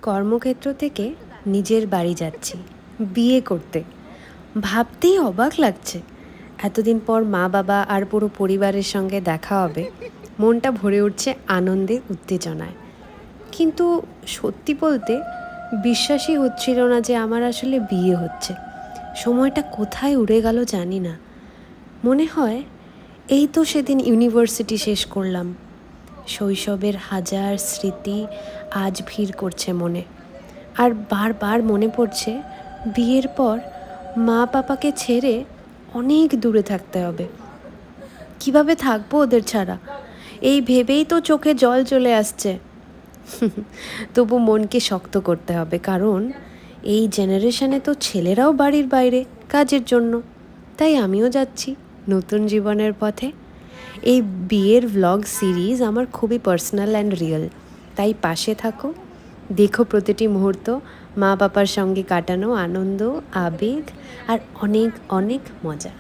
কর্মক্ষেত্র থেকে নিজের বাড়ি যাচ্ছি বিয়ে করতে। ভাবতেই অবাক লাগছে, এতদিন পর মা বাবা আর পুরো পরিবারের সঙ্গে দেখা হবে। মনটা ভরে উঠছে আনন্দে, উত্তেজনায়। কিন্তু সত্যি বলতে বিশ্বাসই হচ্ছিল না যে আমার আসলে বিয়ে হচ্ছে। সময়টা কোথায় উড়ে গেল জানি না। মনে হয় এই তো সেদিন ইউনিভার্সিটি শেষ করলাম। শৈশবের হাজার স্মৃতি আজ ভিড় করছে মনে। আর বারবার মনে পড়ছে বিয়ের পর মা বাবাকে ছেড়ে অনেক দূরে থাকতে হবে। কিভাবে থাকবো ওদের ছাড়া, এই ভেবেই তো চোখে জল চলে আসছে। তবু মনকে শক্ত করতে হবে, কারণ এই জেনারেশনে তো ছেলেরাও বাড়ির বাইরে কাজের জন্য। তাই আমিও যাচ্ছি নতুন জীবনের পথে। এই বিয়ের ভ্লগ সিরিজ আমার খুবই পার্সোনাল অ্যান্ড রিয়েল, তাই পাশে থাকো, দেখো প্রতিটি মুহূর্ত, মা বাবার সঙ্গে কাটানো আনন্দ, আবেগ আর অনেক অনেক মজা।